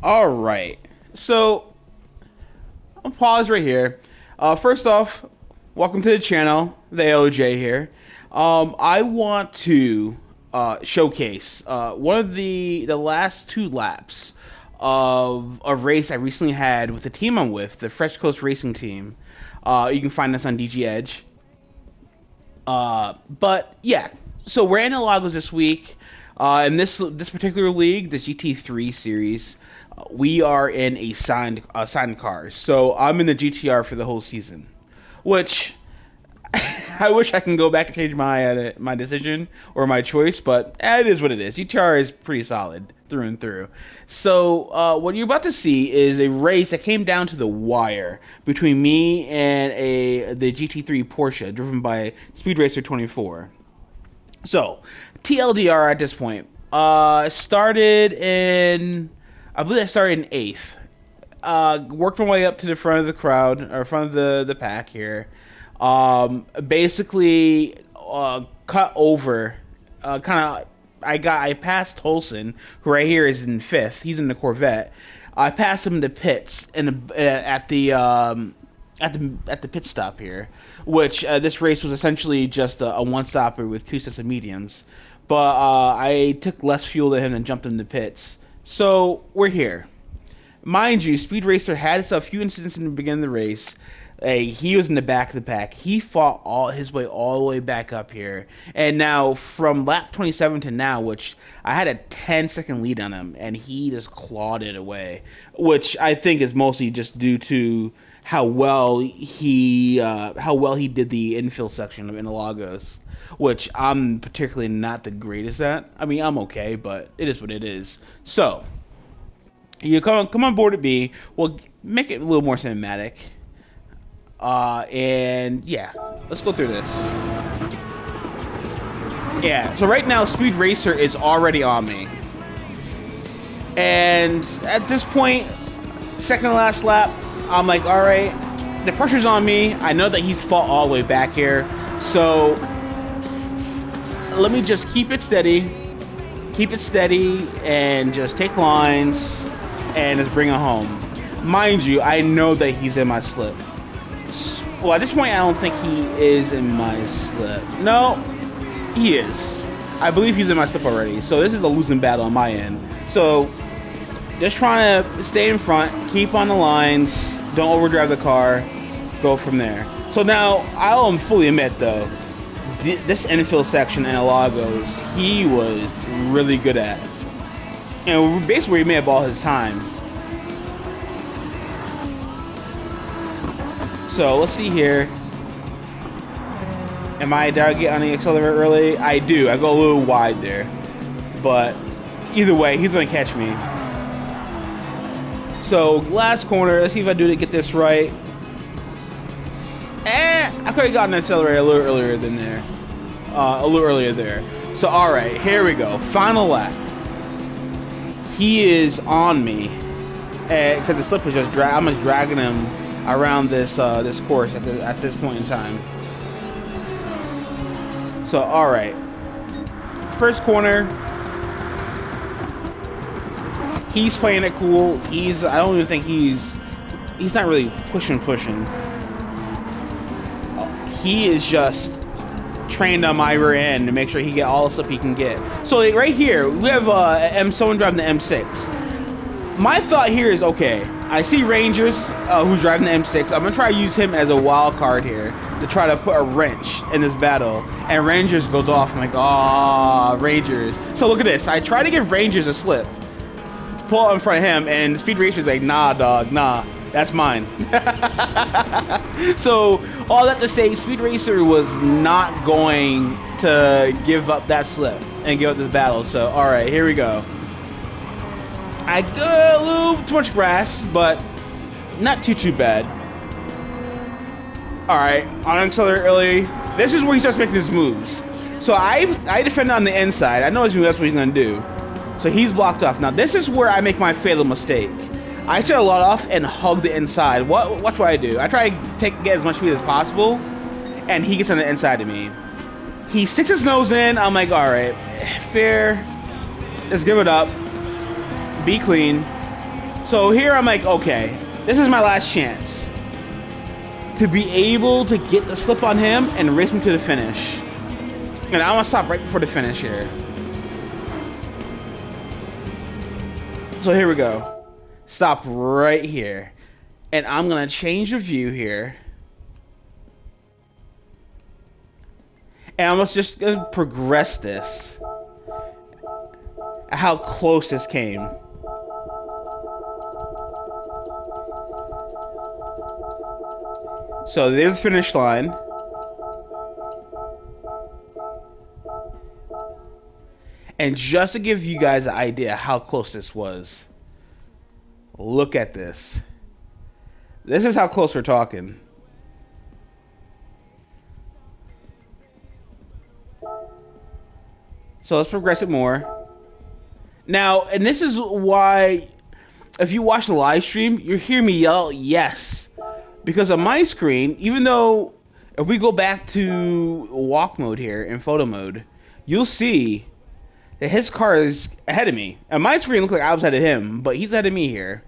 Alright, so I'll pause right here. First off, welcome to the channel, the AOJ here. I want to showcase one of the last two laps of a race I recently had with the team I'm with, the Fresh Coast Racing team. You can find us on DG Edge. But yeah, so we're in Interlagos this week. In this particular league, the GT3 series, we are in a signed cars. So I'm in the GTR for the whole season, which I wish I can go back and change my decision or my choice, but it is what it is. GTR is pretty solid through and through. So what you're about to see is a race that came down to the wire between me and the GT3 Porsche driven by Speedracer24. So TLDR at this point. Started in, I believe I started in 8th. Worked my way up to the front of the crowd, or front of the pack here. Basically, cut over, I passed Tolson, who right here is in 5th. He's in the Corvette. I passed him in the pits at the pit stop here, which this race was essentially just a one-stopper with 2 sets of mediums. But I took less fuel than him and jumped in the pits. So we're here. Mind you, Speed Racer had a few incidents in the beginning of the race. He was in the back of the pack. He fought his way all the way back up here. And now from lap 27 to now, which I had a 10-second lead on him, and he just clawed it away, which I think is mostly just due to how well he did the infill section of Interlagos, which I'm particularly not the greatest at. I mean, I'm okay, but it is what it is. So you come on board with me. We'll make it a little more cinematic. And yeah, let's go through this. Yeah, so right now Speed Racer is already on me. And at this point, second to last lap, I'm like, alright, the pressure's on me. I know that he's fought all the way back here. So let me just keep it steady, and just take lines and just bring it home. Mind you, I know that he's in my slip. Well, at this point, I don't think he is in my slip. No, he is. I believe he's in my slip already. So this is a losing battle on my end. So just trying to stay in front, keep on the lines, don't overdrive the car, go from there. So now, I'll fully admit though, this infill section in Interlagos, he was really good at. And basically he made up all his time. So let's see here. Did I get on the accelerator early? I do. I go a little wide there. But either way, he's going to catch me. So last corner. Let's see if I do to get this right. I could have gotten the accelerator a little earlier than there. So alright, here we go. Final lap. He is on me. Because the slip was just I'm just dragging him around this course at this point in time. So alright, first corner, he's playing it cool. I don't even think he's not really pushing. He is just trained on my rear end to make sure he get all the stuff he can get. So like, right here we have someone driving the M6. My thought here is, okay, I see Rangers who's driving the M6. I'm gonna try to use him as a wild card here to try to put a wrench in this battle. And Rangers goes off. I'm like, ah, Rangers. So look at this. I try to give Rangers a slip, pull out in front of him, and Speed Racer's like, nah, dog, nah, that's mine. So all that to say, Speed Racer was not going to give up that slip and give up this battle. So all right, here we go. I got a little too much grass, but not too bad. Alright, on accelerator early. This is where he starts making his moves. So I defend on the inside. I know that's what he's going to do. So he's blocked off. Now this is where I make my fatal mistake. I set a lot off and hug the inside. Watch what I do. I try to get as much speed as possible, and he gets on the inside of me. He sticks his nose in. I'm like, alright, fair. Let's give it up. Be clean. So here I'm like, okay, this is my last chance to be able to get the slip on him and race him to the finish. And I want to stop right before the finish here. So here we go. Stop right here. And I'm going to change the view here. And I'm just going to progress this. How close this came. So there's the finish line. And just to give you guys an idea how close this was, look at this. This is how close we're talking. So let's progress it more. Now, and this is why, if you watch the live stream, you hear me yell yes. Because on my screen, even though if we go back to walk mode here in photo mode, you'll see that his car is ahead of me. And my screen looks like I was ahead of him, but he's ahead of me here.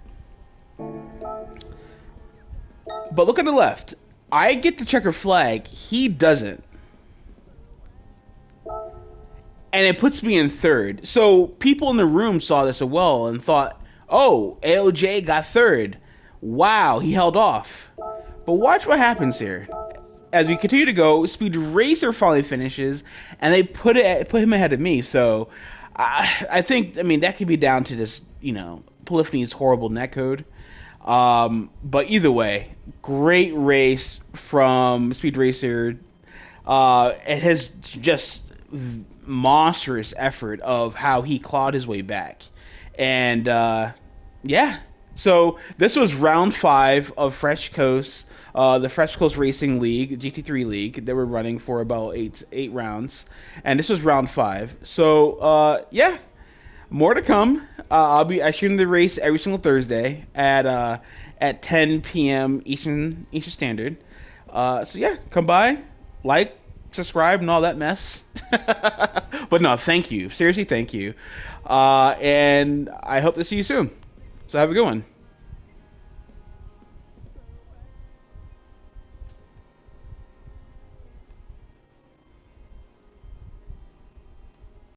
But look at the left. I get the checker flag. He doesn't. And it puts me in third. So people in the room saw this as well and thought, oh, AOJ got third. Wow, he held off. But watch what happens here. As we continue to go, Speed Racer finally finishes, and they put him ahead of me. So I think, I mean, that could be down to this, you know, Polyphony's horrible netcode. But either way, great race from Speed Racer. It has just monstrous effort of how he clawed his way back. And yeah, so this was round 5 of Fresh Coast, the Fresh Coast Racing League, GT3 League. They were running for about eight rounds, and this was round 5. So yeah, more to come. I stream the race every single Thursday at 10 p.m. Eastern Standard. So yeah, come by, like, subscribe, and all that mess. But no, thank you. Seriously, thank you. And I hope to see you soon. So have a good one.